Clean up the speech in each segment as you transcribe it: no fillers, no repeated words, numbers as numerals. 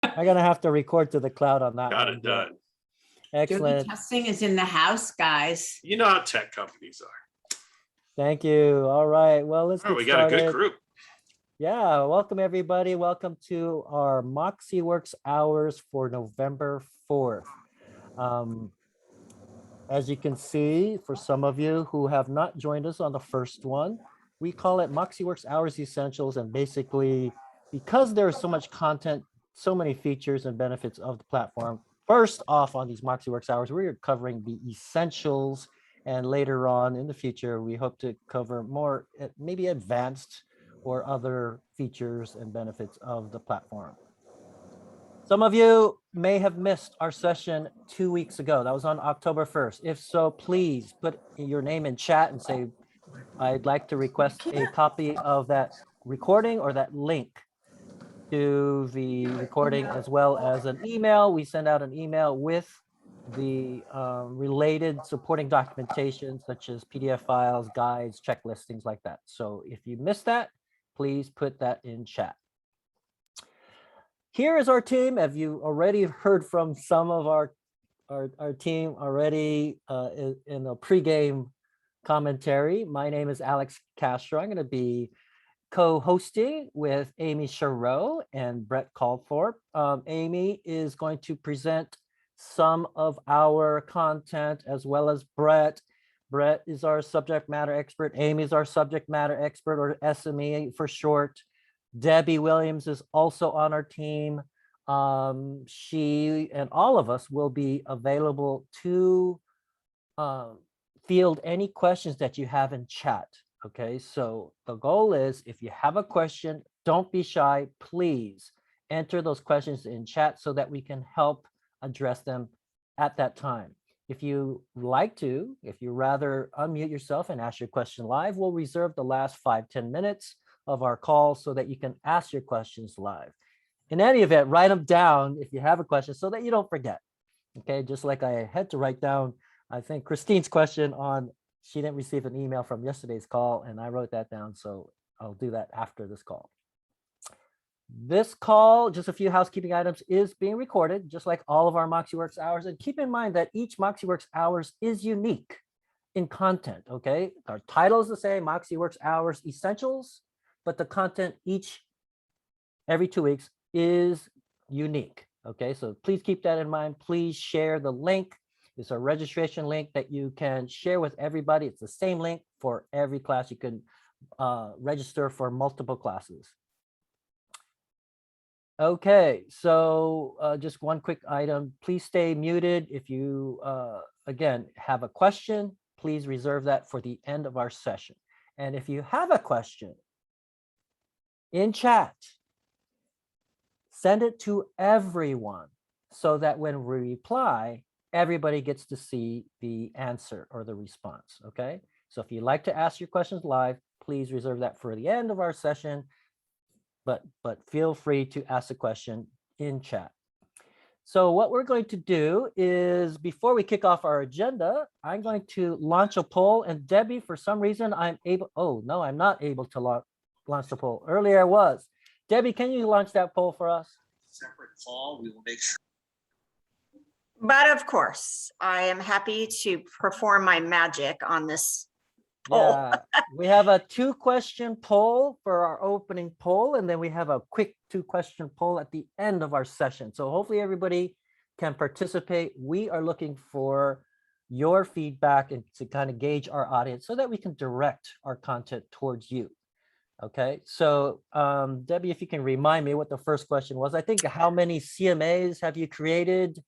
I'm gonna have to record to the cloud on that Got one. it done. Excellent. Testing is in the house, guys. You know how tech companies are. Thank you. All right. Well, let's All right, get we got a started. good group. Yeah, welcome everybody. Welcome to our MoxiWorks hours for November 4th. As you can see, for some of you who have not joined us on the first one, we call it MoxiWorks Hours Essentials. And basically, because there's so much content, so many features and benefits of the platform, first off on these MoxiWorks Hours, we're covering the essentials. And later on in the future, we hope to cover more, maybe advanced or other features and benefits of the platform. Some of you may have missed our session 2 weeks ago. That was on October 1st. If so, please put your name in chat and say, I'd like to request a copy of that recording or that link to the recording, as well as an email. We send out an email with the related supporting documentation, such as PDF files, guides, checklists, things like that. So if you missed that, please put that in chat. Here is our team. Have you already heard from some of our team already in a pregame commentary? My name is Alex Castro. I'm going to be co-hosting with Amy Sherrow and Brett Calthorpe. Amy is going to present some of our content, as well as Brett. Brett is our subject matter expert. Amy is our subject matter expert, or SME for short. Debbie Williams is also on our team. She and all of us will be available to field any questions that you have in chat. Okay, so the goal is, if you have a question, don't be shy. Please enter those questions in chat so that we can help address them at that time. If you like to, if you rather unmute yourself and ask your question live, we'll reserve the last 5-10 minutes of our call so that you can ask your questions live. In any event, write them down if you have a question so that you don't forget. Okay, just like I had to write down, I think, Christine's question on, she didn't receive an email from yesterday's call, and I wrote that down, so I'll do that after this call. This call, just a few housekeeping items, is being recorded, just like all of our MoxiWorks hours. And keep in mind that each MoxiWorks hours is unique in content, okay? Our title is the same, MoxiWorks Hours Essentials, but the content every 2 weeks is unique. Okay, so please keep that in mind. Please share the link. It's a registration link that you can share with everybody. It's the same link for every class. You can register for multiple classes. Okay, so just one quick item. Please stay muted. If you, again, have a question, please reserve that for the end of our session. And if you have a question, in chat, send it to everyone so that when we reply, everybody gets to see the answer or the response, okay? So if you'd like to ask your questions live, please reserve that for the end of our session, but feel free to ask a question in chat. So what we're going to do is, before we kick off our agenda, I'm going to launch a poll. And Debbie, for some reason, I'm not able to launch the poll. Earlier I was. Debbie, can you launch that poll for us? Separate call, we will make sure. But of course, I am happy to perform my magic on this poll. Yeah, we have a 2-question poll for our opening poll, and then we have a quick 2-question poll at the end of our session. So hopefully everybody can participate. We are looking for your feedback and to kind of gauge our audience so that we can direct our content towards you. Okay, so Debbie, if you can remind me what the first question was. I think, how many CMAs have you created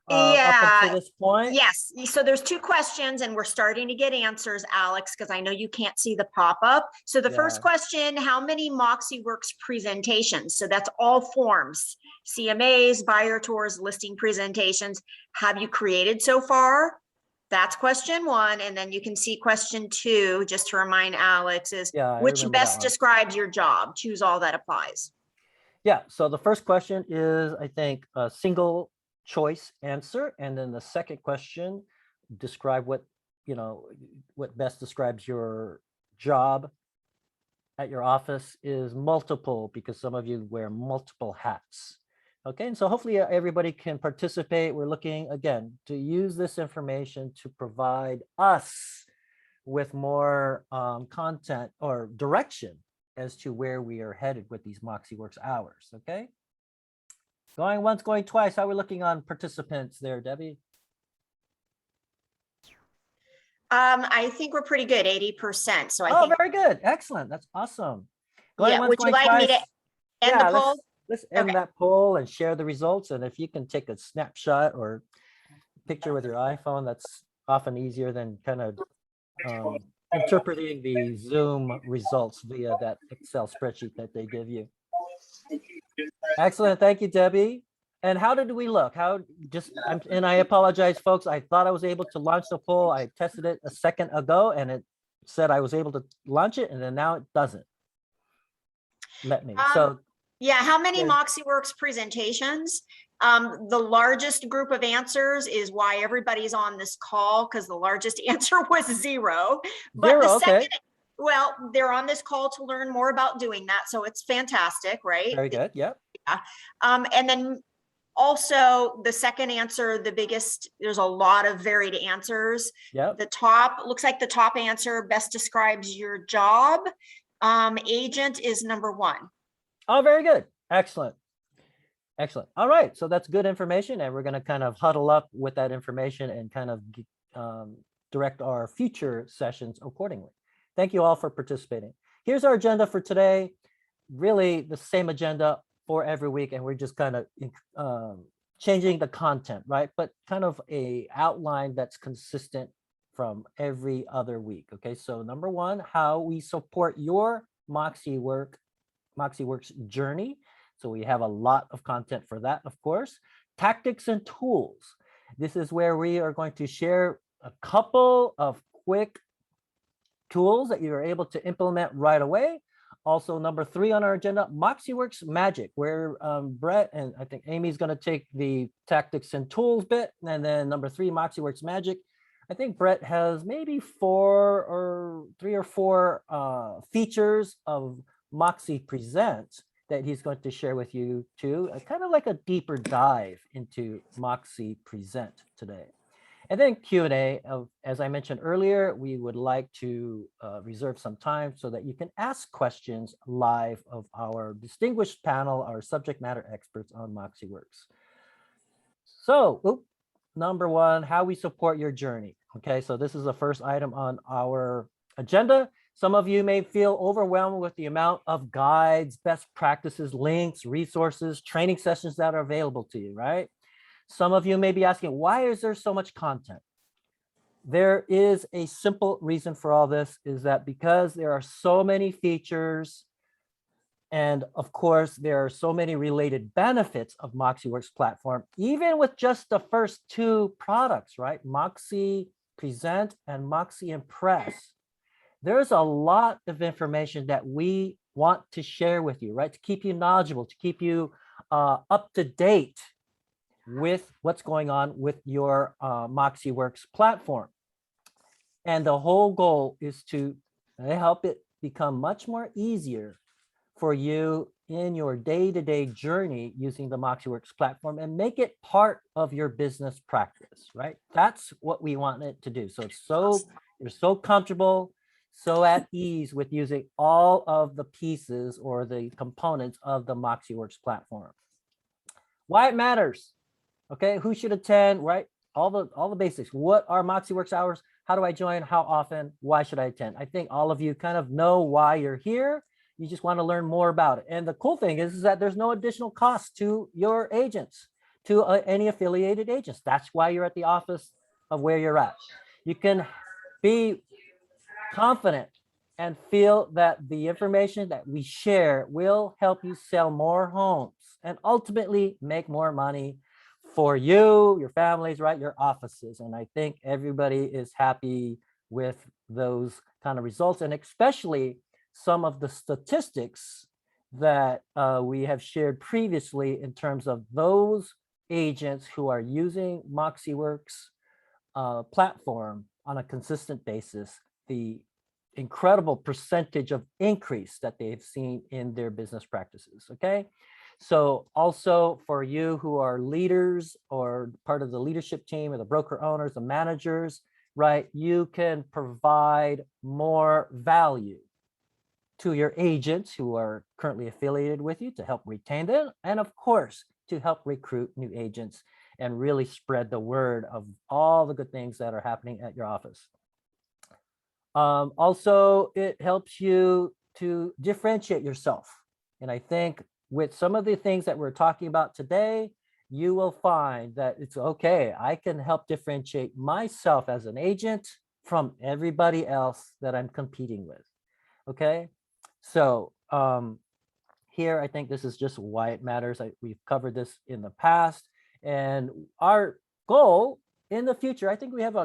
up until this point? Yes, so there's 2 questions and we're starting to get answers, Alex, because I know you can't see the pop-up. So the first question, how many MoxiWorks presentations? So that's all forms, CMAs, buyer tours, listing presentations, have you created so far? That's question 1. And then you can see question 2, just to remind Alex, is which best describes your job? Choose all that applies. Yeah, so the first question is, I think, a single choice answer. And then the second question, describe what best describes your job at your office, is multiple, because some of you wear multiple hats. Okay, and so hopefully everybody can participate. We're looking again to use this information to provide us with more content or direction as to where we are headed with these MoxiWorks hours. Okay, going once, going twice. How are we looking on participants there, Debbie? I think we're pretty good, 80%. So I Oh, think, very good, excellent. That's awesome. Going yeah, once, would you going like me twice. to end the Yeah, poll? let's end Okay. that poll and share the results. And if you can take a snapshot or picture with your iPhone, that's often easier than kind of interpreting the Zoom results via that Excel spreadsheet that they give you. Excellent. Thank you, Debbie. And how did we look? And I apologize, folks. I thought I was able to launch the poll. I tested it a second ago and it said I was able to launch it, and then now it doesn't let me. So Yeah, how many Yeah. MoxiWorks presentations? The largest group of answers is why everybody's on this call, because the largest answer was 0. But the zero, okay. second, well, they're on this call to learn more about doing that, so it's fantastic, right? Very good. Yep. And then also the second answer, the biggest, there's a lot of varied answers. Yep. The top, looks like the top answer best describes your job. Agent is number 1. Oh, very good. Excellent. Excellent. All right. So that's good information. And we're going to kind of huddle up with that information and kind of direct our future sessions accordingly. Thank you all for participating. Here's our agenda for today. Really the same agenda for every week. And we're just kind of changing the content, right? But kind of a outline that's consistent from every other week. Okay. So number 1, how we support your MoxiWorks journey. So we have a lot of content for that, of course. Tactics and tools. This is where we are going to share a couple of quick tools that you are able to implement right away. Also, number 3 on our agenda, MoxiWorks Magic, where Brett and I think Amy's going to take the tactics and tools bit. And then number 3, MoxiWorks Magic. I think Brett has maybe 3 or 4 features of MoxiPresent that he's going to share with you too, kind of like a deeper dive into MoxiPresent today. And then Q&A, as I mentioned earlier, we would like to reserve some time so that you can ask questions live of our distinguished panel, our subject matter experts on MoxiWorks. So, number 1, how we support your journey. Okay, so this is the first item on our agenda. Some of you may feel overwhelmed with the amount of guides, best practices, links, resources, training sessions that are available to you, right? Some of you may be asking, why is there so much content? There is a simple reason for all this, is that because there are so many features, and of course, there are so many related benefits of MoxiWorks platform, even with just the first 2 products, right? MoxiPresent and MoxiImpress. There's a lot of information that we want to share with you, right? To keep you knowledgeable, to keep you up to date with what's going on with your MoxiWorks platform. And the whole goal is to help it become much more easier for you in your day-to-day journey using the MoxiWorks platform and make it part of your business practice, right? That's what we want it to do. So you're so comfortable, so at ease with using all of the pieces or the components of the MoxiWorks platform. Why it matters, okay? Who should attend, right? All the basics. What are MoxiWorks hours? How do I join? How often? Why should I attend? I think all of you kind of know why you're here. You just want to learn more about it. And the cool thing is that there's no additional cost to your agents, to any affiliated agents. That's why you're at the office of where you're at. You can be confident and feel that the information that we share will help you sell more homes and ultimately make more money for you, your families, right? Your offices. And I think everybody is happy with those kind of results, and especially some of the statistics that we have shared previously in terms of those agents who are using MoxiWorks platform on a consistent basis, the incredible percentage of increase that they've seen in their business practices. Okay, So also for you who are leaders or part of the leadership team or the broker owners, the managers, right? You can provide more value to your agents who are currently affiliated with you to help retain them. And of course, to help recruit new agents and really spread the word of all the good things that are happening at your office. Also, it helps you to differentiate yourself. And I think with some of the things that we're talking about today, you will find that it's okay. I can help differentiate myself as an agent from everybody else that I'm competing with. Okay. So here, I think this is just why it matters. We've covered this in the past. And our goal in the future, I think we have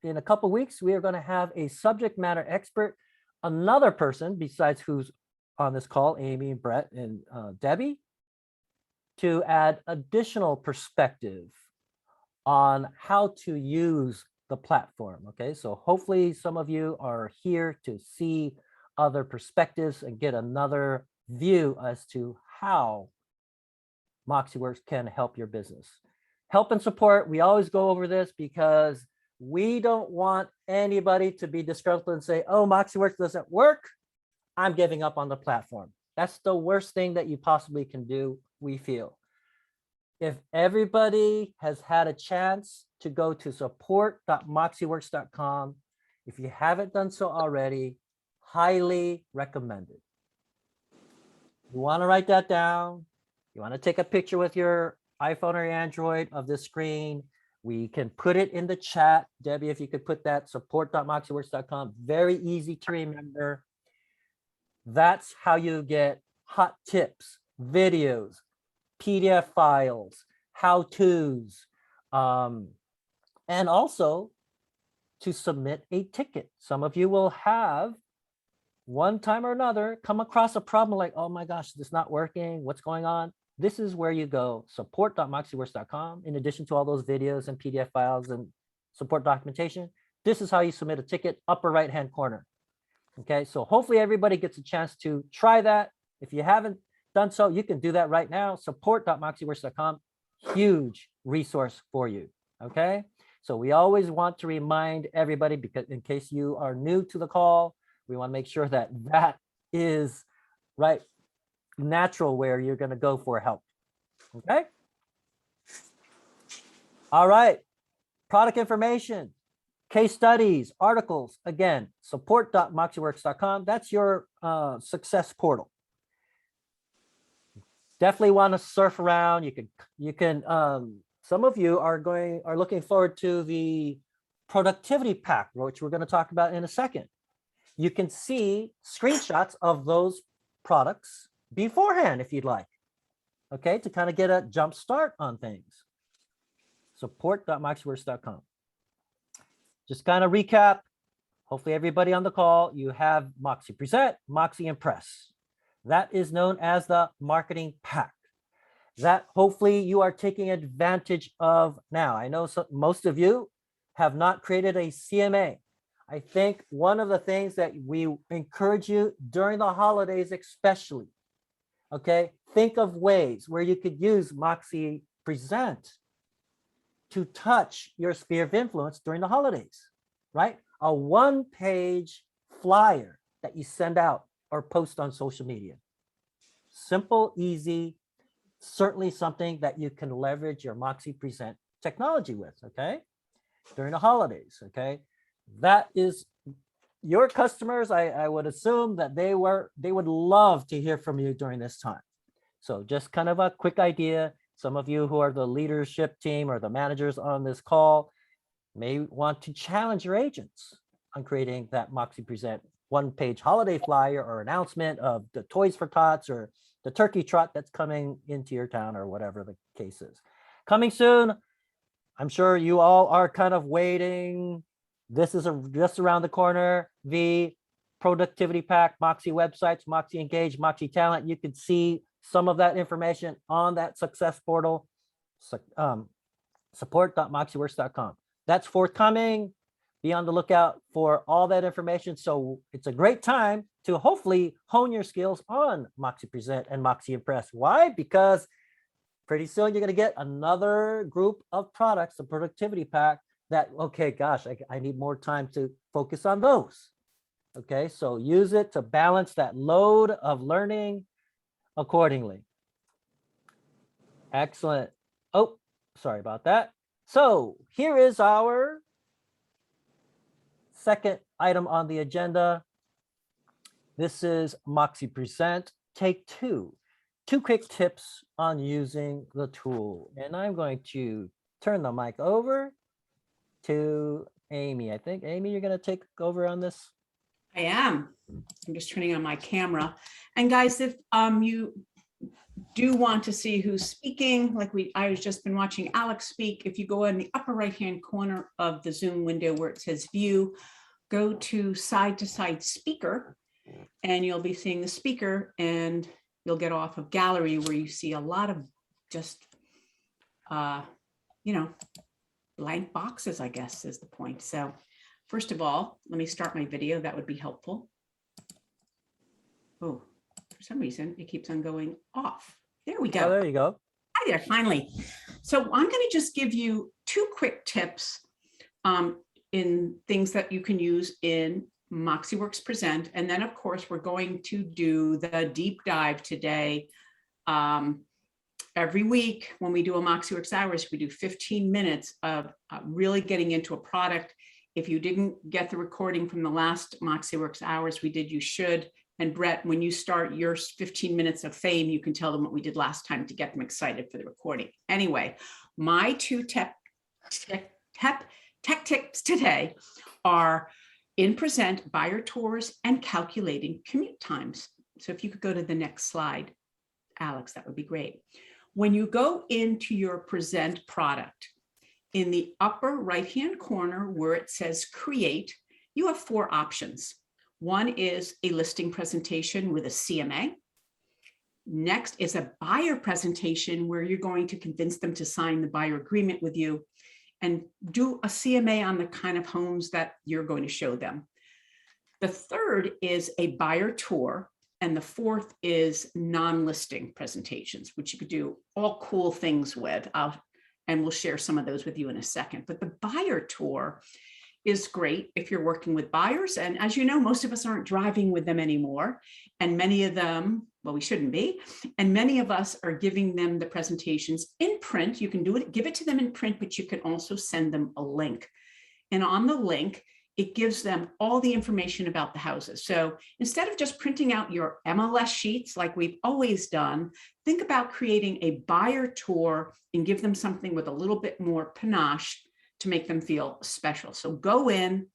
in a couple weeks, we are going to have a subject matter expert, another person besides who's on this call, Amy, Brett, and Debbie, to add additional perspective on how to use the platform. Okay, so hopefully some of you are here to see other perspectives and get another view as to how MoxiWorks can help your business. Help and support, we always go over this because we don't want anybody to be disgruntled and say, oh, MoxiWorks doesn't work, I'm giving up on the platform. That's the worst thing that you possibly can do, we feel. If everybody has had a chance to go to support.moxiworks.com, if you haven't done so already, highly recommended. You want to write that down. You want to take a picture with your iPhone or Android of the screen. We can put it in the chat. Debbie, if you could put that, support.moxiworks.com. Very easy to remember. That's how you get hot tips, videos, PDF files, how-tos, and also to submit a ticket. Some of you will have one time or another come across a problem like, oh my gosh, this is not working. What's going on? This is where you go, support.moxiworks.com. In addition to all those videos and PDF files and support documentation, this is how you submit a ticket, upper right-hand corner. Okay, so hopefully everybody gets a chance to try that. If you haven't done so, you can do that right now, support.moxiworks.com. Huge resource for you. Okay, so we always want to remind everybody, because in case you are new to the call, we want to make sure that that is right, natural where you're going to go for help. Okay. All right. Product information, case studies, articles. Again, support.moxiworks.com. That's your success portal. Definitely want to surf around. You can. Some of you are looking forward to the productivity pack, which we're going to talk about in a second. You can see screenshots of those products beforehand if you'd like, okay, to kind of get a jump start on things. Support.moxiworks.com. Just kind of recap. Hopefully everybody on the call, you have MoxiPresent, MoxiImpress. That is known as the marketing pack. That hopefully you are taking advantage of now. I know most of you have not created a CMA. I think one of the things that we encourage you during the holidays especially, okay, think of ways where you could use MoxiPresent to touch your sphere of influence during the holidays, right? A one-page flyer that you send out or post on social media. Simple, easy, certainly something that you can leverage your MoxiPresent technology with, okay? During the holidays, okay? That is your customers. I would assume that they would love to hear from you during this time. So just kind of a quick idea. Some of you who are the leadership team or the managers on this call may want to challenge your agents on creating that MoxiPresent one-page holiday flyer or announcement of the Toys for Tots or the turkey trot that's coming into your town or whatever the case is. Coming soon. I'm sure you all are kind of waiting. This is just around the corner. The productivity pack, Moxie websites, Moxie Engage, Moxie Talent. You can see some of that information on that success portal, support.moxiworks.com. That's forthcoming. Be on the lookout for all that information. So it's a great time to hopefully hone your skills on MoxiPresent and MoxiImpress. Why? Because pretty soon you're going to get another group of products, a productivity pack that, okay, gosh, I need more time to focus on those. Okay, so use it to balance that load of learning accordingly. Excellent. Oh, sorry about that. So here is our second item on the agenda. This is MoxiPresent Take 2. 2 quick tips on using the tool. And I'm going to turn the mic over to Amy. I think, Amy, you're going to take over on this. I am. I'm just turning on my camera. And guys, if you do want to see who's speaking, like I was just been watching Alex speak, if you go in the upper right-hand corner of the Zoom window where it says view, go to side speaker, and you'll be seeing the speaker, and you'll get off of gallery where you see a lot of just, blank boxes, I guess is the point. So first of all, let me start my video. That would be helpful. Oh, for some reason, it keeps on going off. There we go. Oh, there you go. Hi there, finally. So I'm going to just give you 2 quick tips in things that you can use in MoxiWorks Present. And then, of course, we're going to do the deep dive today. Every week when we do a MoxiWorks Hours, we do 15 minutes of really getting into a product. If you didn't get the recording from the last MoxiWorks Hours we did, you should. And Brett, when you start your 15 minutes of fame, you can tell them what we did last time to get them excited for the recording. Anyway, my 2 tech tips today are in Present, buyer tours, and calculating commute times. So if you could go to the next slide, Alex, that would be great. When you go into your Present product, in the upper right-hand corner where it says create, you have 4 options. One is a listing presentation with a CMA. Next is a buyer presentation where you're going to convince them to sign the buyer agreement with you and do a CMA on the kind of homes that you're going to show them. The third is a buyer tour. And the fourth is non-listing presentations, which you could do all cool things with. And we'll share some of those with you in a second. But the buyer tour is great if you're working with buyers. And as you know, most of us aren't driving with them anymore. And many of them, well, we shouldn't be. And many of us are giving them the presentations in print. You can do it, give it to them in print, but you can also send them a link. And on the link, it gives them all the information about the houses. So instead of just printing out your MLS sheets like we've always done, think about creating a buyer tour and give them something with a little bit more panache to make them feel special. So go in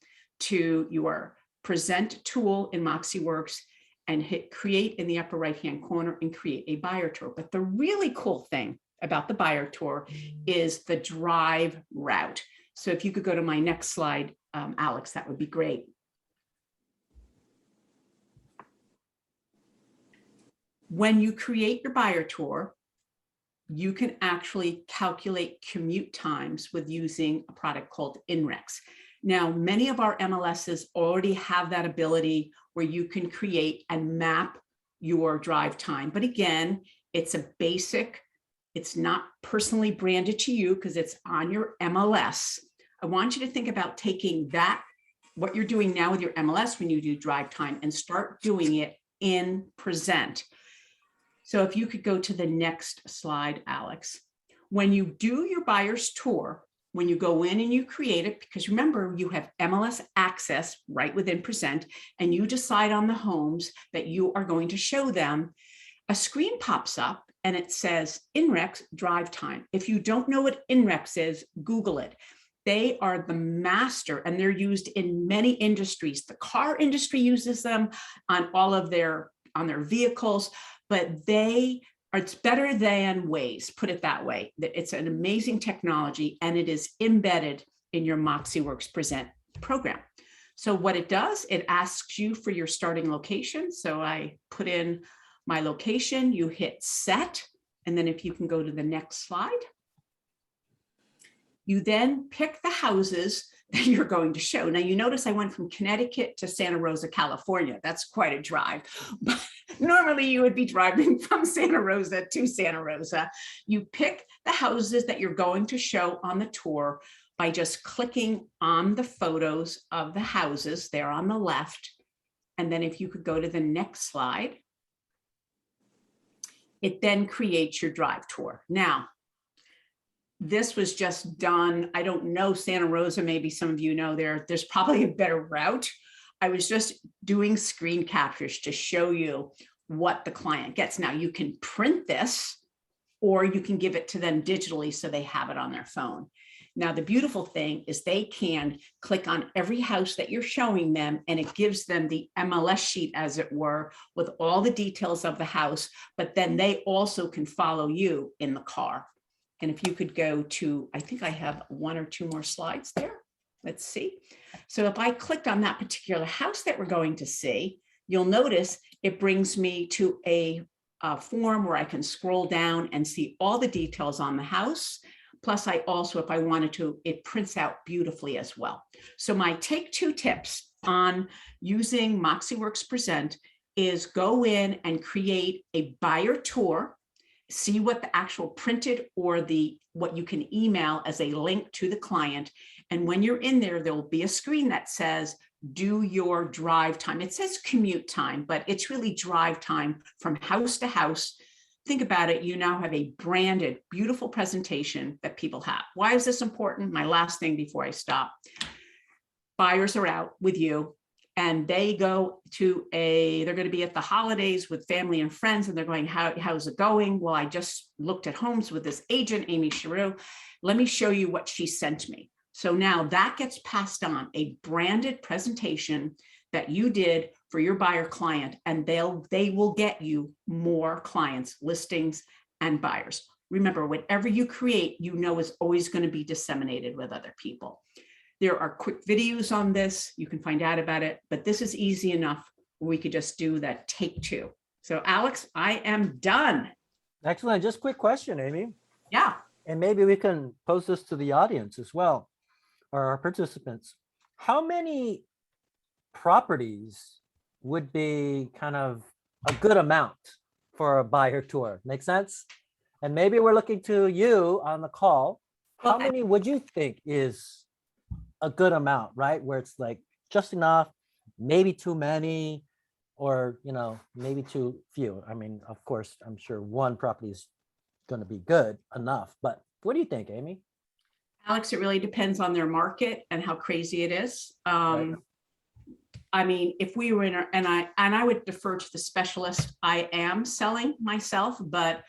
to your Present tool in MoxiWorks and hit create in the upper right-hand corner and create a buyer tour. But the really cool thing about the buyer tour is the drive route. So if you could go to my next slide, Alex, that would be great. When you create your buyer tour, you can actually calculate commute times with using a product called Inrix. Now, many of our MLSs already have that ability where you can create and map your drive time. But again, it's a basic, it's not personally branded to you because it's on your MLS. I want you to think about taking that, what you're doing now with your MLS when you do drive time, and start doing it in Present. So if you could go to the next slide, Alex. When you do your buyer's tour, when you go in and you create it, because remember, you have MLS access right within Present, and you decide on the homes that you are going to show them, a screen pops up and it says Inrix drive time. If you don't know what Inrix is, Google it. They are the master, and they're used in many industries. The car industry uses them on all of their vehicles, but it's better than Waze, put it that way. It's an amazing technology, and it is embedded in your MoxiWorks Present program. So what it does, it asks you for your starting location. So I put in my location, you hit set, and then if you can go to the next slide. You then pick the houses that you're going to show. Now, you notice I went from Connecticut to Santa Rosa, California. That's quite a drive. But normally you would be driving from Santa Rosa to Santa Rosa. You pick the houses that you're going to show on the tour by just clicking on the photos of the houses there on the left. And then if you could go to the next slide, it then creates your drive tour. Now, this was just done. I don't know Santa Rosa, maybe some of you know there's probably a better route. I was just doing screen captures to show you what the client gets. Now you can print this or you can give it to them digitally so they have it on their phone. Now, the beautiful thing is they can click on every house that you're showing them and it gives them the MLS sheet, as it were, with all the details of the house, but then they also can follow you in the car. And if you could go to, I think I have 1 or 2 more slides there. Let's see. So if I clicked on that particular house that we're going to see, you'll notice it brings me to a form where I can scroll down and see all the details on the house. Plus, I also, if I wanted to, it prints out beautifully as well. So my take 2 tips on using MoxiPresent is go in and create a buyer tour, see what the actual printed or what you can email as a link to the client. And when you're in there, there will be a screen that says, do your drive time. It says commute time, but it's really drive time from house to house. Think about it. You now have a branded, beautiful presentation that people have. Why is this important? My last thing before I stop. Buyers are out with you and they go to they're going to be at the holidays with family and friends and they're going, how's it going? Well, I just looked at homes with this agent, Amy Chereau. Let me show you what she sent me. So now that gets passed on, a branded presentation that you did for your buyer client, and they will get you more clients, listings, and buyers. Remember, whatever you create, you know is always going to be disseminated with other people. There are quick videos on this. You can find out about it, but this is easy enough where we could just do that take 2. So Alex, I am done. Excellent. Just quick question, Amy. Yeah. And maybe we can pose this to the audience as well, or our participants. How many properties would be kind of a good amount for a buyer tour? Make sense? And maybe we're looking to you on the call. How Well, many would you think is a good amount, right? Where it's like just enough, maybe too many, or, you know, maybe too few. I mean, of course, I'm sure 1 property is going to be good enough, but what do you think, Amy? Alex, it really depends on their market and how crazy it is. Right. I mean, if we were in, and I would defer to the specialist. I am selling myself, but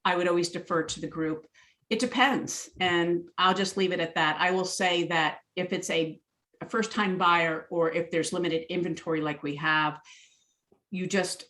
I would always defer to the group. It depends, and I'll just leave it at that. I will say that if it's a first-time buyer or if there's limited inventory like we have, you just,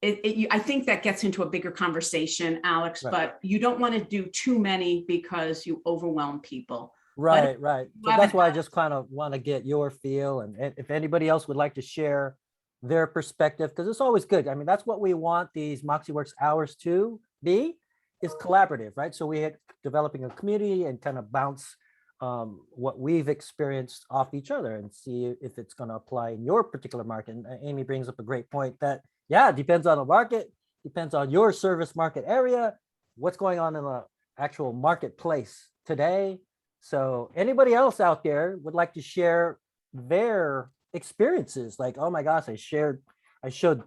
I think that gets into a bigger conversation, Alex, Right. but you don't want to do too many because you overwhelm people. Right. So that's why I haven't- just kind of want to get your feel, and if anybody else would like to share their perspective, because it's always good. I mean, that's what we want these MoxiWorks hours to be, is collaborative, right? So we're developing a community and kind of bounce what we've experienced off each other and see if it's going to apply in your particular market. And Amy brings up a great point that, yeah, it depends on the market, depends on your service market area, what's going on in the actual marketplace today. So anybody else out there would like to share their experiences, like, oh my gosh, I showed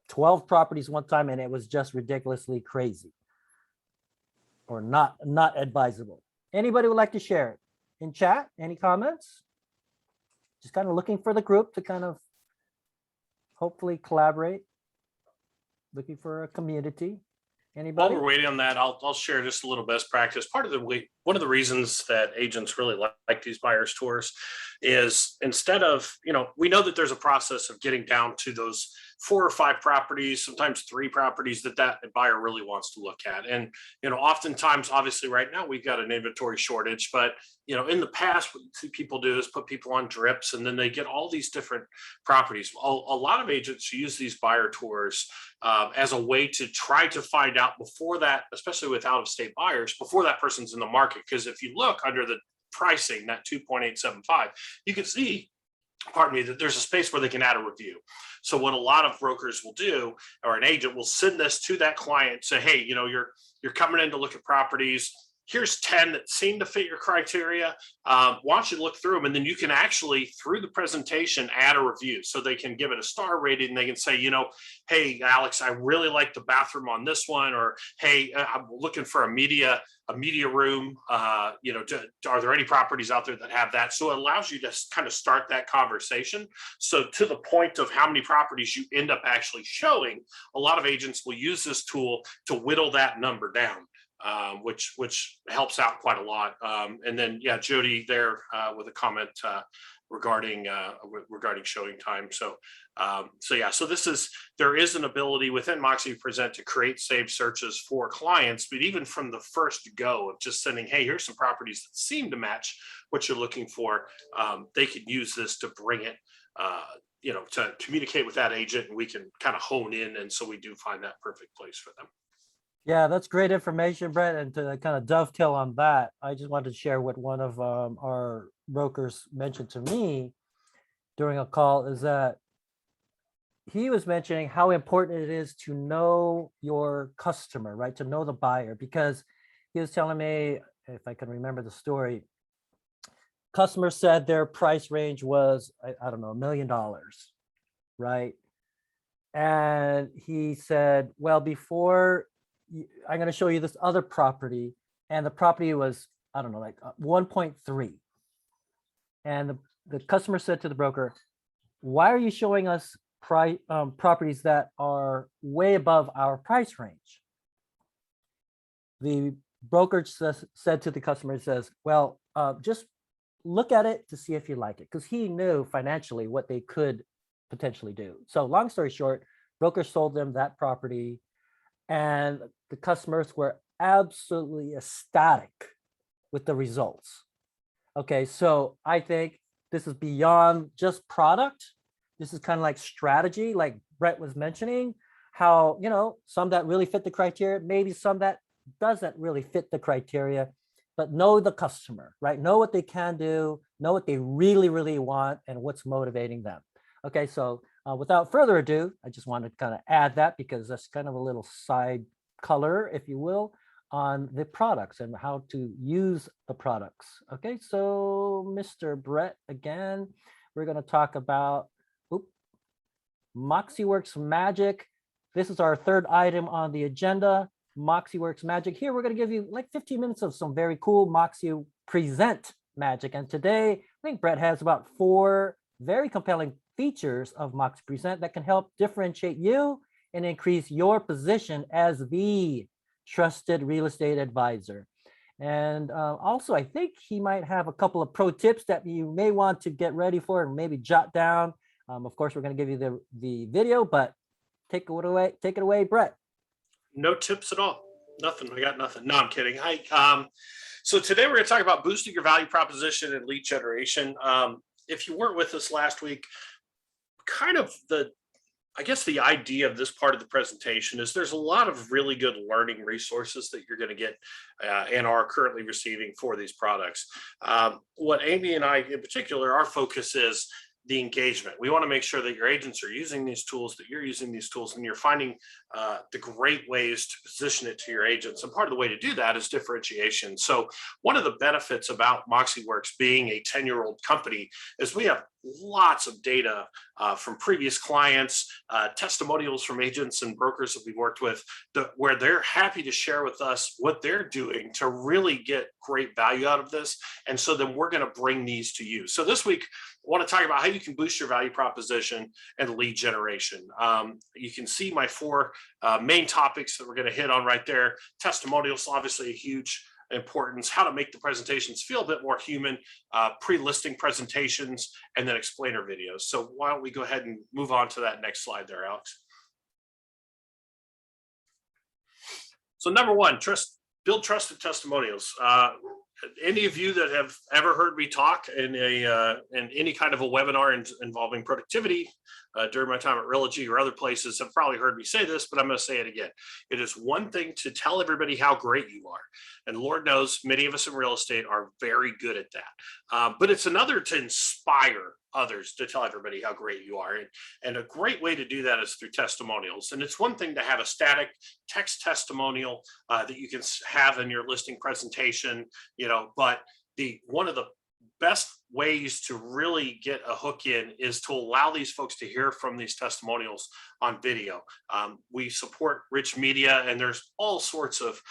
12 properties one time and it was just ridiculously crazy or not advisable. Anybody would like to share it in chat? Any comments? Just kind of looking for the group to kind of hopefully collaborate, looking for a community. While Anybody? we're waiting on that, I'll share just a little best practice. One of the reasons that agents really like these buyers tours is, instead of, we know that there's a process of getting down to those 4 or 5 properties, sometimes 3 properties that buyer really wants to look at. And, oftentimes, obviously right now we've got an inventory shortage, but, in the past, what you see people do is put people on drips and then they get all these different properties. A lot of agents use these buyer tours as a way to try to find out before that, especially with out-of-state buyers, before that person's in the market. Because if you look under the pricing, that 2.875, you can see, pardon me, that there's a space where they can add a review. So what a lot of brokers will do, or an agent will send this to that client, say, hey, you're coming in to look at properties. Here's 10 that seem to fit your criteria. Why don't you look through them? And then you can actually, through the presentation, add a review. So they can give it a star rating. And they can say, hey, Alex, I really like the bathroom on this one. Or, hey, I'm looking for a media room. Are there any properties out there that have that? So it allows you to kind of start that conversation. So to the point of how many properties you end up actually showing, a lot of agents will use this tool to whittle that number down. Which helps out quite a lot. And then, yeah, Jody there with a comment regarding showing time. So there is an ability within MoxiPresent to create saved searches for clients, but even from the first go of just sending, hey, here's some properties that seem to match what you're looking for, they can use this to bring it, to communicate with that agent, and we can kind of hone in. And so we do find that perfect place for them. Yeah, that's great information, Brett. And to kind of dovetail on that, I just wanted to share what one of our brokers mentioned to me during a call, is that he was mentioning how important it is to know your customer, right? To know the buyer, because he was telling me, if I can remember the story, customer said their price range was, I don't know, $1 million, right? And he said, well, before I'm going to show you this other property, and the property was, I don't know, like 1.3. And the customer said to the broker, why are you showing us properties that are way above our price range? The broker said to the customer, says, well, just look at it to see if you like it, because he knew financially what they could potentially do. So long story short, broker sold them that property, and the customers were absolutely ecstatic with the results. Okay, so I think this is beyond just product. This is kind of like strategy, like Brett was mentioning, how, some that really fit the criteria, maybe some that doesn't really fit the criteria, but know the customer, right? Know what they can do, know what they really, really want, and what's motivating them. Okay, so without further ado, I just wanted to kind of add that, because that's kind of a little side color, if you will, on the products and how to use the products. Okay, so Mr. Brett, again, we're going to talk about MoxiWorks Magic. This is our third item on the agenda, MoxiWorks Magic. Here, we're going to give you like 15 minutes of some very cool MoxiPresent magic. And today, I think Brett has about 4 very compelling features of MoxiPresent that can help differentiate you and increase your position as the trusted real estate advisor. And also, I think he might have a couple of pro tips that you may want to get ready for and maybe jot down. Of course, we're going to give you the video, but take it away, Brett. No tips at all. Nothing. I got nothing. No, I'm kidding. So today we're going to talk about boosting your value proposition and lead generation. If you weren't with us last week, kind of the idea of this part of the presentation is there's a lot of really good learning resources that you're going to get and are currently receiving for these products. What Amy and I in particular, our focus is the engagement. We want to make sure that your agents are using these tools, that you're using these tools, and you're finding the great ways to position it to your agents. And part of the way to do that is differentiation. So one of the benefits about MoxiWorks being a 10-year-old company is we have lots of data from previous clients, testimonials from agents and brokers that we've worked with, where they're happy to share with us what they're doing to really get great value out of this. And so then we're going to bring these to you. So this week, I want to talk about how you can boost your value proposition and lead generation. You can see my 4 main topics that we're going to hit on right there. Testimonials, obviously a huge importance, how to make the presentations feel a bit more human, pre-listing presentations, and then explainer videos. So why don't we go ahead and move on to that next slide there, Alex. So number 1, build trusted testimonials. any of you that have ever heard me talk in any kind of a webinar involving productivity during my time at Realogy or other places have probably heard me say this, but I'm going to say it again. It is one thing to tell everybody how great you are. And Lord knows many of us in real estate are very good at that. But it's another to inspire others to tell everybody how great you are. And a great way to do that is through testimonials. And it's one thing to have a static text testimonial that you can have in your listing presentation, but one of the best ways to really get a hook in is to allow these folks to hear from these testimonials on video. We support rich media, and there's all sorts of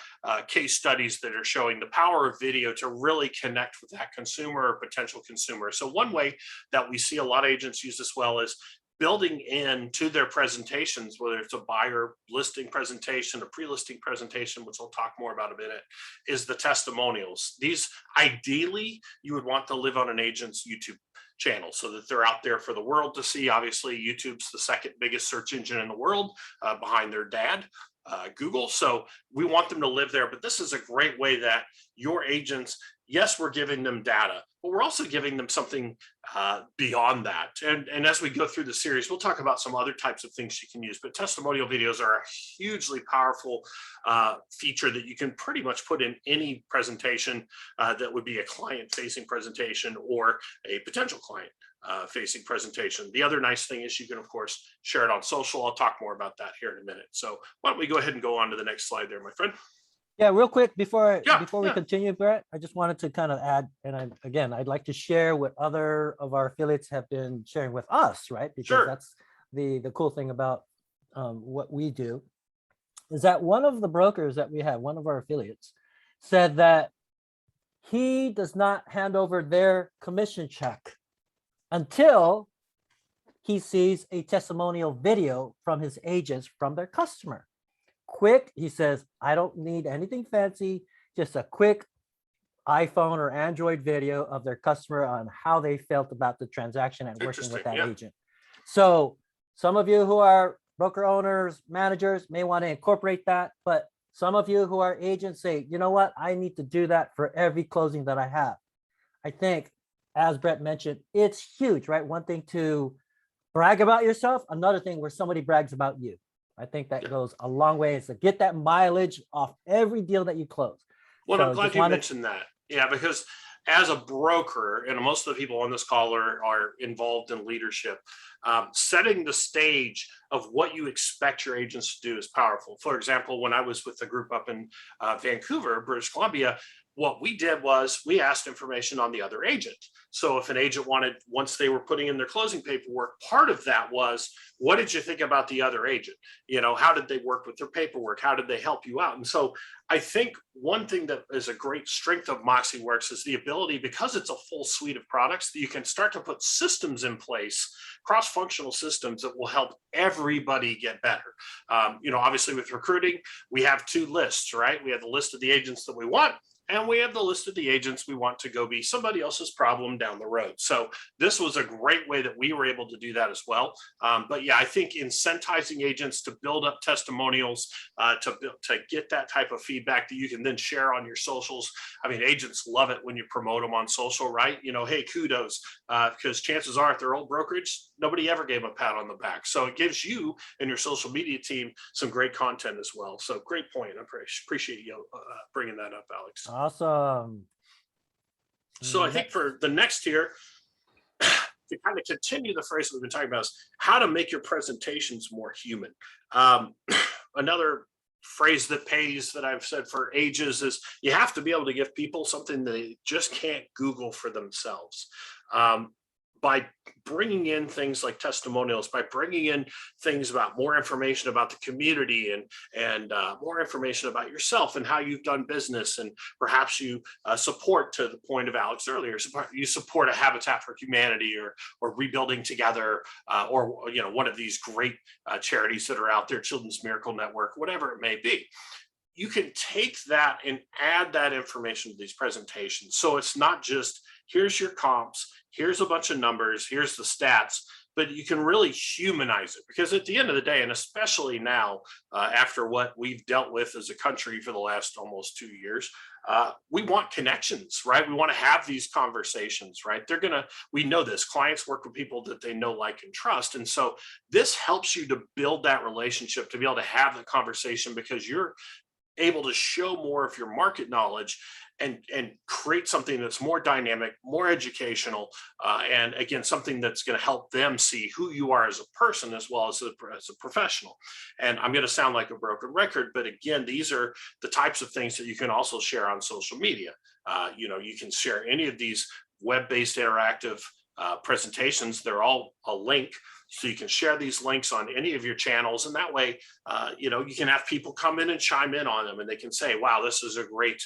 case studies that are showing the power of video to really connect with that consumer or potential consumer. So one way that we see a lot of agents use this well is building into their presentations, whether it's a buyer listing presentation, a pre-listing presentation, which I'll talk more about in a minute, is the testimonials. These, ideally, you would want to live on an agent's YouTube channel so that they're out there for the world to see. Obviously, YouTube's the second biggest search engine in the world behind their dad, Google. So we want them to live there, but this is a great way that your agents, yes, we're giving them data, but we're also giving them something beyond that. And as we go through the series, we'll talk about some other types of things you can use, but testimonial videos are a hugely powerful feature that you can pretty much put in any presentation that would be a client-facing presentation or a potential client facing presentation. The other nice thing is you can, of course, share it on social. I'll talk more about that here in a minute. So why don't we go ahead and go on to the next slide there, my friend. Yeah, real quick before Yeah, we continue, Brett, I just wanted to kind of add, and I'd like to share what other of our affiliates have been sharing with us, right? Because Sure. that's the cool thing about what we do, is that one of the brokers that we have, one of our affiliates, said that he does not hand over their commission check until he sees a testimonial video from his agents from their customer. Quick, he says, I don't need anything fancy, just a quick iPhone or Android video of their customer on how they felt about the transaction and working with that agent. So some of you who are broker owners, managers may want to incorporate that, but some of you who are agents say, you know what, I need to do that for every closing that I have. I think, as Brett mentioned, it's huge, right? One thing to brag about yourself, another thing where somebody brags about you. I think that goes a long way, is to get that mileage off every deal that you close. Well, So I'm glad just you wanted- mentioned that. Yeah, because as a broker, and most of the people on this call are involved in leadership, setting the stage of what you expect your agents to do is powerful. For example, when I was with the group up in Vancouver, British Columbia, what we did was we asked information on the other agent. So if an agent wanted, once they were putting in their closing paperwork, part of that was, what did you think about the other agent? How did they work with their paperwork? How did they help you out? And so I think one thing that is a great strength of MoxiWorks is the ability, because it's a full suite of products, that you can start to put systems in place, cross-functional systems that will help everybody get better. Obviously with recruiting, we have two lists, right? We have the list of the agents that we want, and we have the list of the agents we want to go be somebody else's problem down the road. So this was a great way that we were able to do that as well. But yeah, I think incentivizing agents to build up testimonials, to get that type of feedback that you can then share on your socials. I mean, agents love it when you promote them on social, right? Hey, kudos, because chances are at their old brokerage, nobody ever gave them a pat on the back. So it gives you and your social media team some great content as well. So great point. I appreciate you bringing that up, Alex. Awesome. So I think for the next here, to kind of continue the phrase we've been talking about is how to make your presentations more human. Another phrase that pays that I've said for ages is you have to be able to give people something they just can't Google for themselves. By bringing in things like testimonials, by bringing in things about more information about the community and more information about yourself and how you've done business, and perhaps you support, to the point of Alex earlier, you support a Habitat for Humanity or Rebuilding Together, or one of these great charities that are out there, Children's Miracle Network, whatever it may be. You can take that and add that information to these presentations. So it's not just, here's your comps, here's a bunch of numbers, here's the stats, but you can really humanize it, because at the end of the day, and especially now, after what we've dealt with as a country for the last almost 2 years, we want connections, right? We want to have these conversations, right? We know this, clients work with people that they know, like, and trust. And so this helps you to build that relationship, to be able to have the conversation, because you're able to show more of your market knowledge and create something that's more dynamic, more educational, and again, something that's going to help them see who you are as a person as well as a professional. And I'm going to sound like a broken record, but again, these are the types of things that you can also share on social media. You can share any of these web-based interactive presentations. They're all a link. So you can share these links on any of your channels. And that way, you can have people come in and chime in on them, and they can say, wow, this is a great,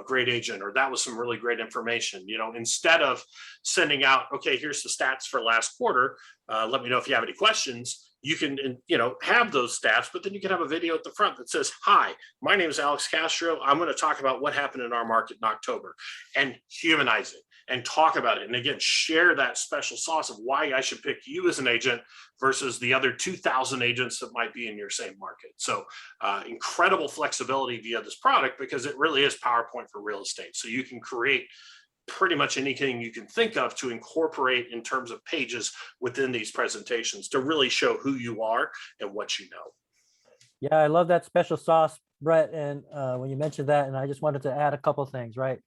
great agent, or that was some really great information, instead of sending out, okay, here's the stats for last quarter. Let me know if you have any questions. You can, have those stats, but then you can have a video at the front that says, hi, my name is Alex Castro. I'm going to talk about what happened in our market in October, and humanize it and talk about it. And again, share that special sauce of why I should pick you as an agent versus the other 2,000 agents that might be in your same market. So incredible flexibility via this product, because it really is PowerPoint for real estate. So you can create pretty much anything you can think of to incorporate in terms of pages within these presentations to really show who you are and what you know. Yeah, I love that special sauce, Brett. And when you mentioned that, and I just wanted to add a couple of things, right?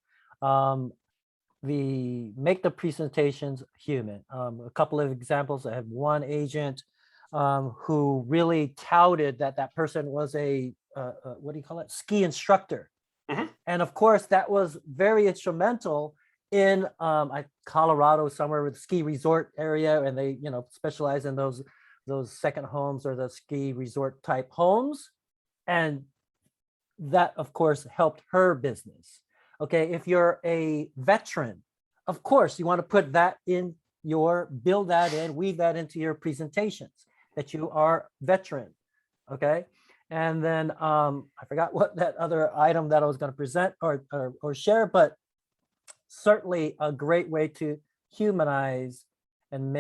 Make the presentations human. A couple of examples. I have one agent who really touted that person was a what do you call it? Ski instructor. Mm-hmm. And of course, that was very instrumental in Colorado, somewhere with ski resort area, and they specialize in those second homes or the ski resort type homes, and that of course helped her business. Okay, if you're a veteran, of course you want to put that in build that in, weave that into your presentations that you are veteran. Okay, and then I forgot what that other item that I was going to present or share, but certainly a great way to humanize and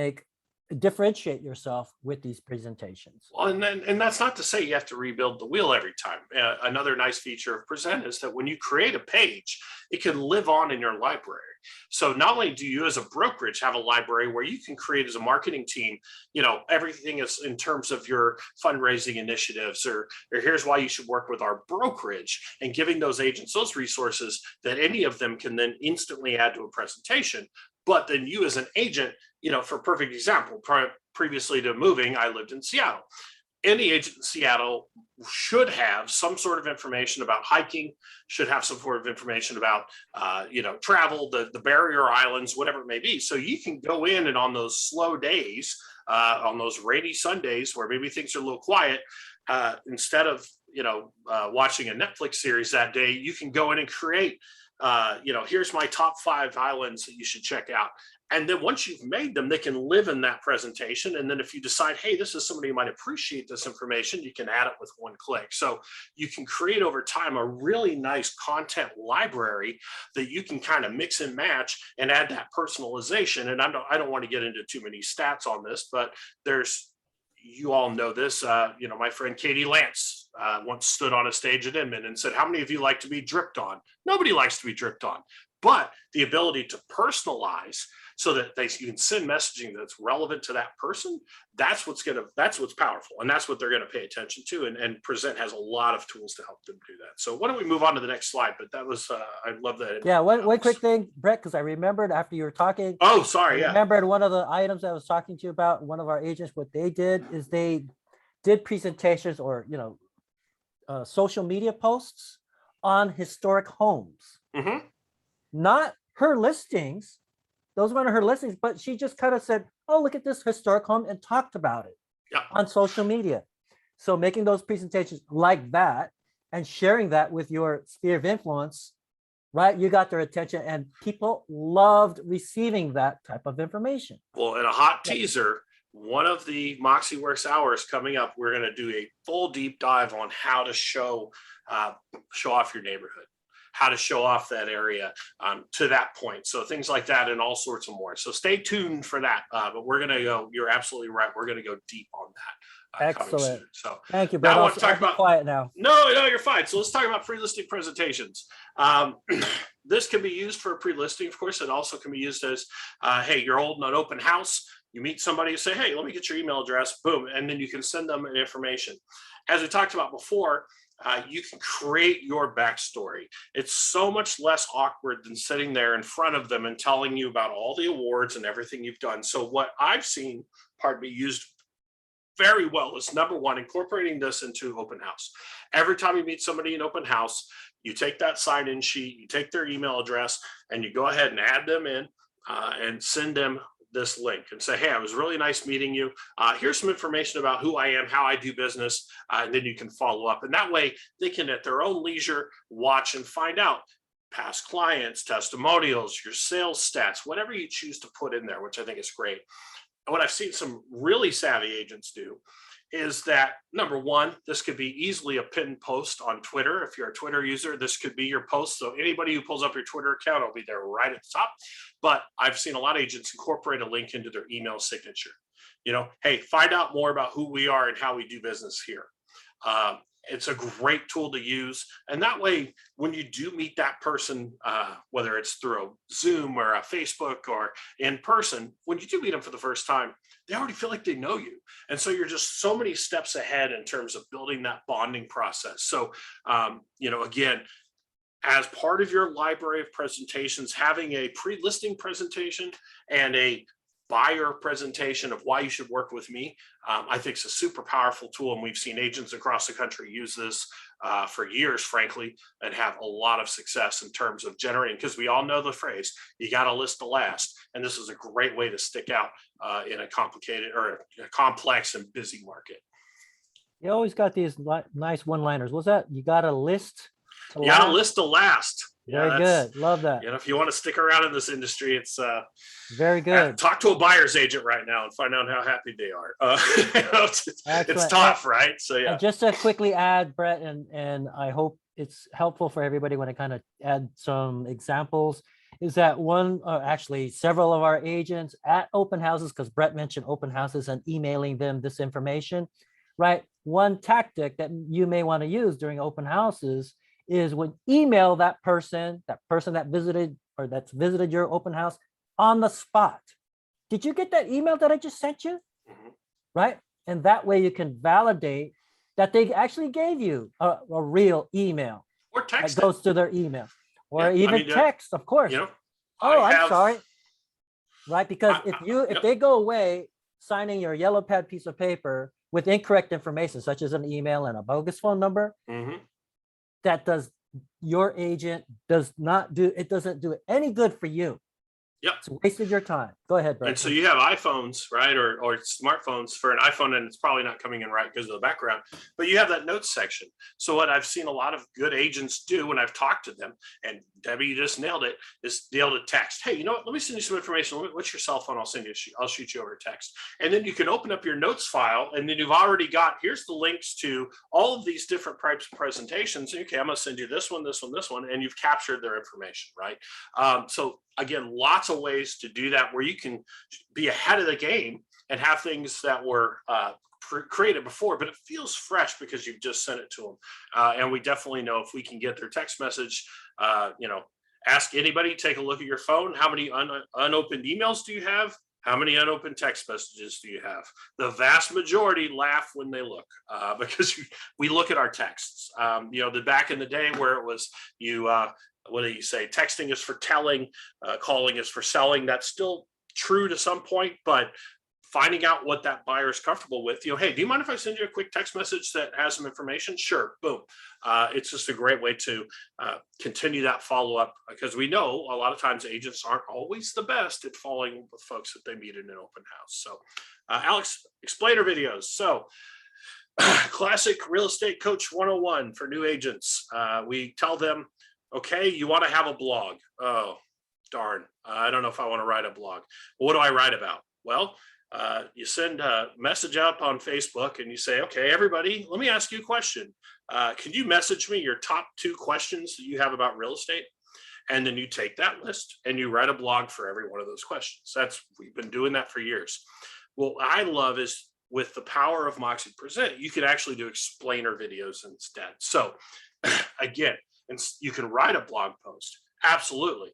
differentiate yourself with these presentations. Well, and that's not to say you have to rebuild the wheel every time. Another nice feature of Present is that when you create a page, it can live on in your library. So not only do you as a brokerage have a library where you can create as a marketing team, everything is in terms of your fundraising initiatives, or here's why you should work with our brokerage, and giving those agents those resources that any of them can then instantly add to a presentation. But then you as an agent, for perfect example, previously to moving, I lived in Seattle. Any agent in Seattle should have some sort of information about hiking, should have some sort of information about, travel, the barrier islands, whatever it may be. So you can go in, and on those slow days, on those rainy Sundays where maybe things are a little quiet, instead of, watching a Netflix series that day, you can go in and create, here's my top 5 islands that you should check out. And then once you've made them, they can live in that presentation. And then if you decide, hey, this is somebody who might appreciate this information, you can add it with one click. So you can create over time a really nice content library that you can kind of mix and match and add that personalization. And I don't want to get into too many stats on this, but you all know this, my friend Katie Lance once stood on a stage at Inman and said, how many of you like to be dripped on? Nobody likes to be dripped on, but the ability to personalize so that you can send messaging that's relevant to that person, that's what's powerful. And that's what they're going to pay attention to. And Present has a lot of tools to help them do that. So why don't we move on to the next slide? But that was, I love that. Yeah, one quick thing, Brett, because I remembered after you were talking. Oh, sorry. I remembered one of the items I was talking to you about, one of our agents, what they did is they did presentations or, social media posts on historic homes. Mm-hmm. Not her listings. Those weren't her listings, but she just kind of said, oh, look at this historic home, and talked about it on social media. So making those presentations like that and sharing that with your sphere of influence, right? You got their attention, and people loved receiving that type of information. Well, in a hot teaser, one of the MoxiWorks hours coming up, we're going to do a full deep dive on how to show off your neighborhood, how to show off that area to that point. So things like that and all sorts of more. So stay tuned for that. But we're going to go, you're absolutely right. We're going to go deep on coming soon. Excellent. So Thank you, now Brett. I want to talk I'll be about quiet now. no, you're fine. So let's talk about pre-listing presentations. This can be used for pre-listing, of course. It also can be used as, hey, you're holding an open house. You meet somebody, you say, hey, let me get your email address, boom, and then you can send them information. As we talked about before, you can create your backstory. It's so much less awkward than sitting there in front of them and telling you about all the awards and everything you've done. So what I've seen, pardon me, used very well is number one, incorporating this into open house. Every time you meet somebody in open house, you take that sign-in sheet, you take their email address, and you go ahead and add them in and send them this link and say, hey, I was really nice meeting you. Here's some information about who I am, how I do business, and then you can follow up. And that way they can, at their own leisure, watch and find out past clients, testimonials, your sales stats, whatever you choose to put in there, which I think is great. And what I've seen some really savvy agents do is that, number one, this could be easily a pinned post on Twitter. If you're a Twitter user, this could be your post. So anybody who pulls up your Twitter account will be there right at the top. But I've seen a lot of agents incorporate a link into their email signature. You know, hey, find out more about who we are and how we do business here. It's a great tool to use. And that way, when you do meet that person, whether it's through a Zoom or a Facebook or in person, when you do meet them for the first time, they already feel like they know you. And so you're just so many steps ahead in terms of building that bonding process. So, you know, again, as part of your library of presentations, having a pre-listing presentation and a buyer presentation of why you should work with me, I think it's a super powerful tool. And we've seen agents across the country use this for years, frankly, and have a lot of success in terms of generating, because we all know the phrase, you got to list the last. And this is a great way to stick out in a complicated or a complex and busy market. You always got these nice one-liners. What's that? You got a list? You got to list the last. Very good. Love that. You know, if you want to stick around in this industry, it's very good. Talk to a buyer's agent right now and find out how happy they are. You know, it's tough, right? So yeah. And just to quickly add, Brett, and I hope it's helpful for everybody when I kind of add some examples, is that actually several of our agents at open houses, because Brett mentioned open houses and emailing them this information, right? One tactic that you may want to use during open houses is when email that person that visited or that's visited your open house on the spot. Did you get that email that I just sent you? Mhm. Right? And that way you can validate that they actually gave you a real email. Or text that goes to their email. Or Yeah, even text, of course. You know, I'm sorry. Right? Because if they go away signing your yellow pad piece of paper with incorrect information, such as an email and a bogus phone number, your agent doesn't do it any good for you. Yep. It's wasted your time. Go ahead, Brett. And so you have iPhones, right? Or smartphones for an iPhone, and it's probably not coming in right because of the background, but you have that notes section. So what I've seen a lot of good agents do when I've talked to them, and Debbie, you just nailed it, is be able to text, hey, you know what? Let me send you some information. What's your cell phone? I'll shoot you over a text. And then you can open up your notes file, and then you've already got, here's the links to all of these different types of presentations. Okay, I'm gonna send you this one, and you've captured their information, right? So again, lots of ways to do that where you can be ahead of the game and have things that were created before, but it feels fresh because you've just sent it to them. And we definitely know if we can get their text message, you know, ask anybody, take a look at your phone. How many unopened emails do you have? How many unopened text messages do you have? The vast majority laugh when they look because we look at our texts. You know, back in the day where it was what do you say? Texting is for telling, calling is for selling. That's still true to some point, but finding out what that buyer is comfortable with, you know, hey, do you mind if I send you a quick text message that has some information? Sure, boom. It's just a great way to continue that follow-up because we know a lot of times agents aren't always the best at following with folks that they meet in an open house. So Alex, explainer videos. So classic real estate coach 101 for new agents. We tell them, okay, you want to have a blog. Oh, darn. I don't know if I want to write a blog. What do I write about? Well, you send a message out on Facebook and you say, okay, everybody, let me ask you a question. Can you message me your top 2 questions that you have about real estate? And then you take that list and you write a blog for every one of those questions. We've been doing that for years. What I love is with the power of MoxiPresent, you can actually do explainer videos instead. So again, and you can write a blog post. Absolutely.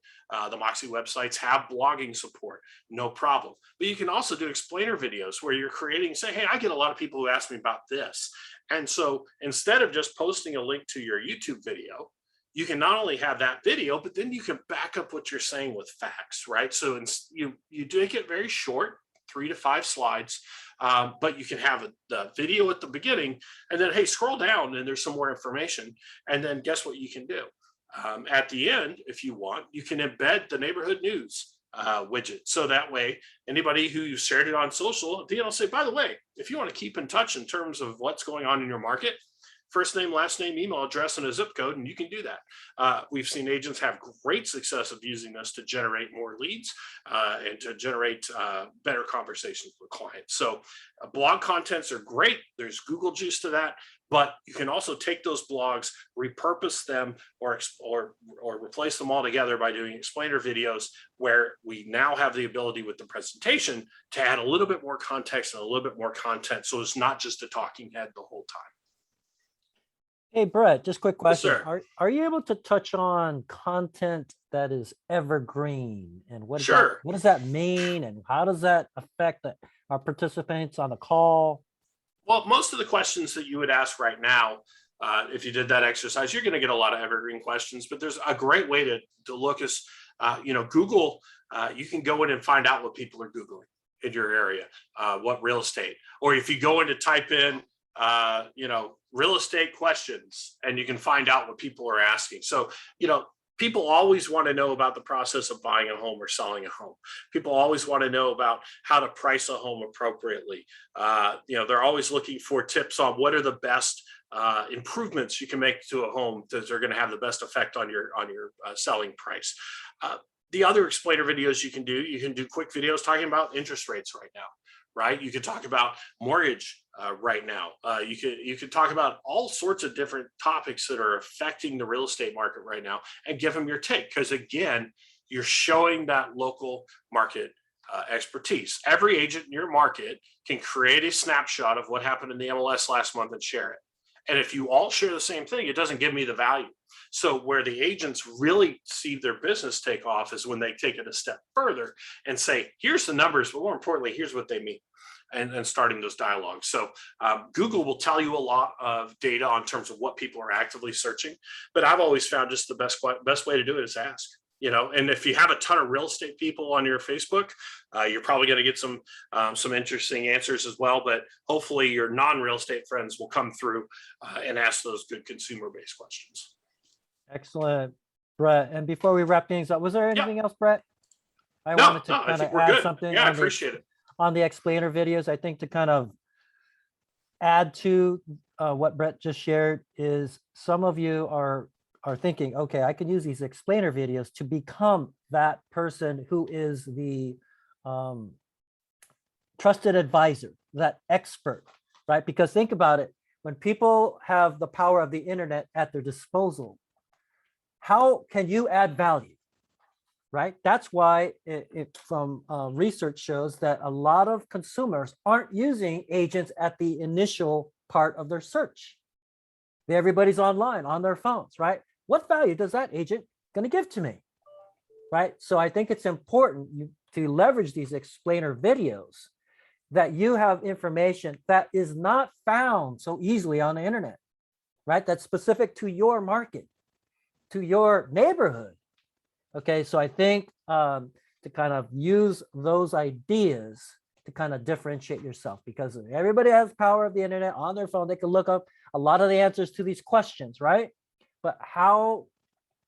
The Moxie websites have blogging support, no problem. But you can also do explainer videos where you're creating, say, hey, I get a lot of people who ask me about this. And so instead of just posting a link to your YouTube video, you can not only have that video, but then you can back up what you're saying with facts, right? So you do make it very short, 3 to 5 slides, but you can have the video at the beginning, and then, hey, scroll down and there's some more information. And then guess what you can do? At the end, if you want, you can embed the neighborhood news widget. So that way, anybody who shared it on social, at the end, I'll say, by the way, if you want to keep in touch in terms of what's going on in your market, first name, last name, email address, and a zip code, and you can do that. We've seen agents have great success of using this to generate more leads and to generate better conversations with clients. So blog contents are great. There's Google juice to that, but you can also take those blogs, repurpose them, or replace them altogether by doing explainer videos where we now have the ability with the presentation to add a little bit more context and a little bit more content. So it's not just a talking head the whole time. Hey, Brett, just quick question. sir. Are you able to touch on content that is evergreen, and what Sure. what does that mean, and how does that affect our participants on the call? Well, most of the questions that you would ask right now, if you did that exercise, you're going to get a lot of evergreen questions, but there's a great way to look as, Google, you can go in and find out what people are Googling in your area, what real estate, or if you go in to type in, real estate questions, and you can find out what people are asking. So, people always want to know about the process of buying a home or selling a home. People always want to know about how to price a home appropriately. They're always looking for tips on what are the best improvements you can make to a home that are going to have the best effect on your selling price. The other explainer videos you can do quick videos talking about interest rates right now, right? You could talk about mortgage right now. You could talk about all sorts of different topics that are affecting the real estate market right now and give them your take. Because again, you're showing that local market expertise. Every agent in your market can create a snapshot of what happened in the MLS last month and share it. And if you all share the same thing, it doesn't give me the value. So where the agents really see their business take off is when they take it a step further and say, here's the numbers, but more importantly, here's what they mean. And starting those dialogues. So Google will tell you a lot of data on terms of what people are actively searching, but I've always found just the best way to do it is ask. And if you have a ton of real estate people on your Facebook, you're probably going to get some interesting answers as well. But hopefully your non-real estate friends will come through and ask those good consumer-based questions. Excellent, Brett. And before we wrap things up, was there anything else, Brett? I wanted to I kind think of we're add good. something Yeah, I appreciate it. on the explainer videos. I think to kind of add to what Brett just shared is some of you are thinking, okay, I can use these explainer videos to become that person who is the trusted advisor, that expert, right? Because think about it, when people have the power of the internet at their disposal, how can you add value, right? That's why it from research shows that a lot of consumers aren't using agents at the initial part of their search. Everybody's online on their phones, right? What value does that agent going to give to me, right? So I think it's important to leverage these explainer videos, that you have information that is not found so easily on the internet, right? That's specific to your market, to your neighborhood. Okay, so I think to kind of use those ideas to kind of differentiate yourself, because everybody has power of the internet on their phone. They can look up a lot of the answers to these questions, right? But how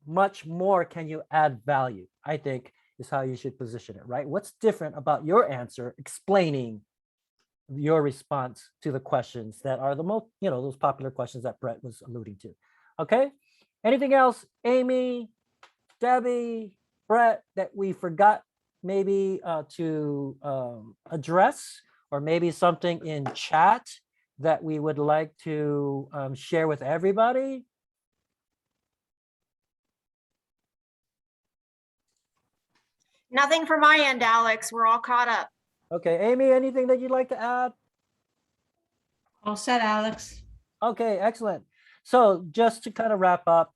much more can you add value, I think, is how you should position it, right? What's different about your answer explaining your response to the questions that are the most, those popular questions that Brett was alluding to. Okay, anything else, Amy, Debbie, Brett, that we forgot maybe to address, or maybe something in chat that we would like to share with everybody? Nothing from my end, Alex. We're all caught up. Okay, Amy, anything that you'd like to add? All set, Alex. Okay, excellent. So just to kind of wrap up,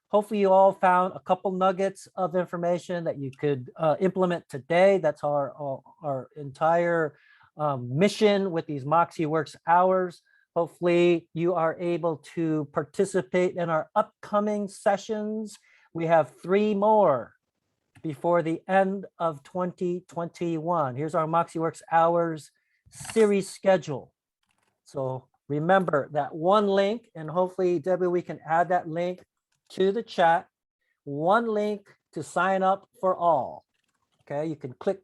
hopefully you all found a couple nuggets of information that you could implement today. That's our entire mission with these MoxiWorks hours. Hopefully you are able to participate in our upcoming sessions. We have 3 more before the end of 2021. Here's our MoxiWorks hours series schedule. So remember that one link, and hopefully, Debbie, we can add that link to the chat. One link to sign up for all. Okay, you can click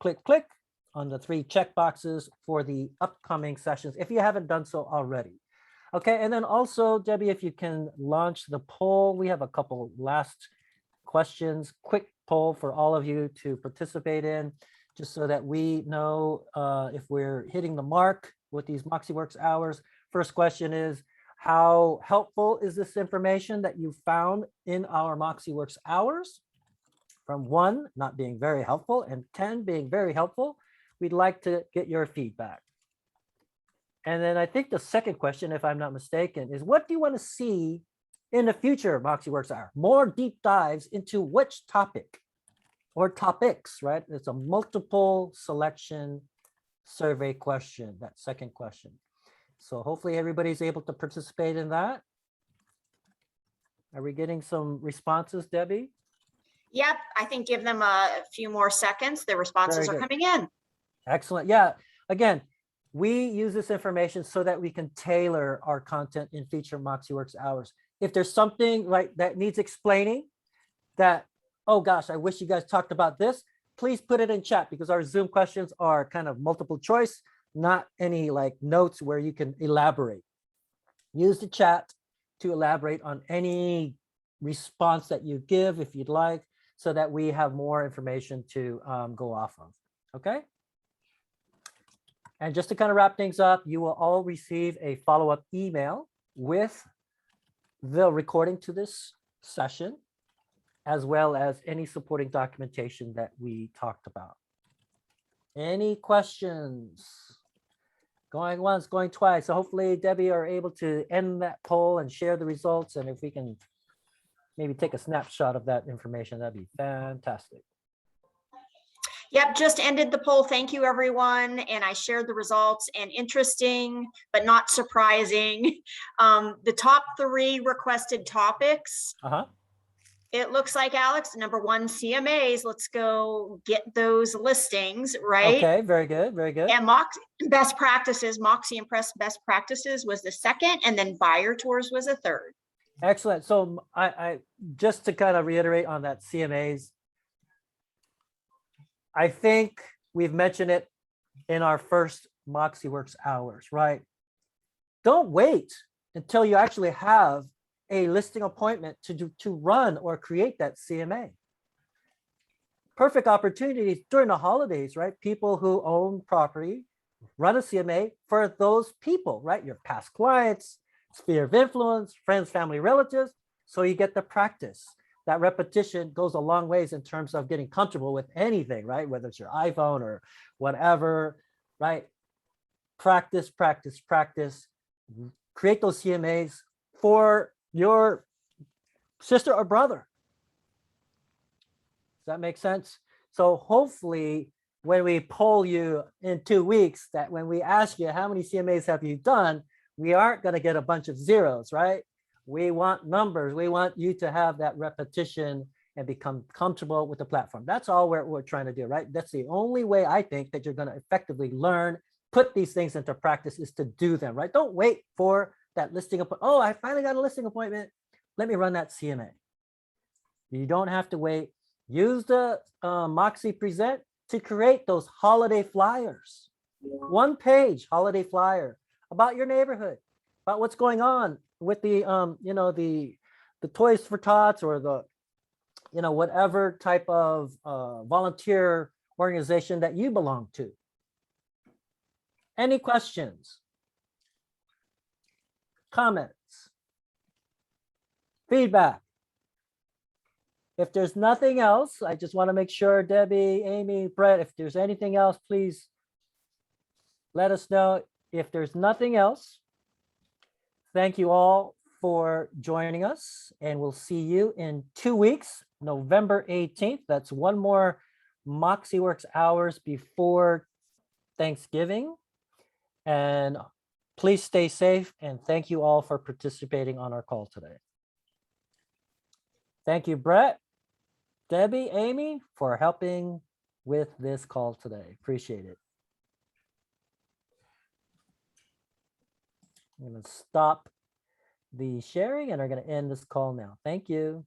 on the 3 check boxes for the upcoming sessions if you haven't done so already. Okay, and then also, Debbie, if you can launch the poll, we have a couple last questions, quick poll for all of you to participate in, just so that we know if we're hitting the mark with these MoxiWorks hours. First question is, how helpful is this information that you found in our MoxiWorks hours? From 1, not being very helpful, and 10 being very helpful. We'd like to get your feedback. And then I think the second question, if I'm not mistaken, is what do you want to see in the future MoxiWorks hour? More deep dives into which topic or topics, right? It's a multiple selection survey question, that second question. So hopefully everybody's able to participate in that. Are we getting some responses, Debbie? Yep, I think give them a few more seconds. The responses Very are good. coming in. Excellent. Yeah. Again, we use this information so that we can tailor our content in future MoxiWorks hours. If there's something right that needs explaining, that, oh gosh, I wish you guys talked about this, please put it in chat, because our Zoom questions are kind of multiple choice, not any like notes where you can elaborate. Use the chat to elaborate on any response that you give if you'd like, so that we have more information to go off of. Okay. And just to kind of wrap things up, you will all receive a follow-up email with the recording to this session, as well as any supporting documentation that we talked about. Any questions? Going once, going twice. So hopefully, Debbie, are able to end that poll and share the results. And if we can maybe take a snapshot of that information, that'd be fantastic. Yep, just ended the poll. Thank you, everyone. And I shared the results, and interesting, but not surprising. The top 3 requested topics. It looks like, Alex, number 1, CMAs. Let's go get those listings, right? Okay, very good, very good. And best practices, MoxiPresent best practices was the second, and then buyer tours was a third. Excellent. So I just to kind of reiterate on that CMAs, I think we've mentioned it in our first MoxiWorks hours, right? Don't wait until you actually have a listing appointment to run or create that CMA. Perfect opportunities during the holidays, right? People who own property run a CMA for those people, right? Your past clients, sphere of influence, friends, family, relatives. So you get the practice. That repetition goes a long ways in terms of getting comfortable with anything, right? Whether it's your iPhone or whatever, right? Practice, practice, practice. Create those CMAs for your sister or brother. Does that make sense? So hopefully when we poll you in 2 weeks, that when we ask you how many CMAs have you done, we aren't going to get a bunch of zeros, right? We want numbers. We want you to have that repetition and become comfortable with the platform. That's all we're trying to do, right? That's the only way I think that you're going to effectively learn, put these things into practice, is to do them, right? Don't wait for that listing appointment. Oh, I finally got a listing appointment. Let me run that CMA. You don't have to wait. Use the MoxiPresent to create those holiday flyers. 1 page holiday flyer about your neighborhood, about what's going on with the the Toys for Tots, or the whatever type of volunteer organization that you belong to. Any questions, comments, feedback? If there's nothing else, I just want to make sure, Debbie, Amy, Brett, if there's anything else, please let us know. If there's nothing else, thank you all for joining us, and we'll see you in 2 weeks, November 18th. That's one more MoxiWorks hours before Thanksgiving. And please stay safe, and thank you all for participating on our call today. Thank you, Brett, Debbie, Amy, for helping with this call today. Appreciate it. I'm going to stop the sharing and are going to end this call now. Thank you.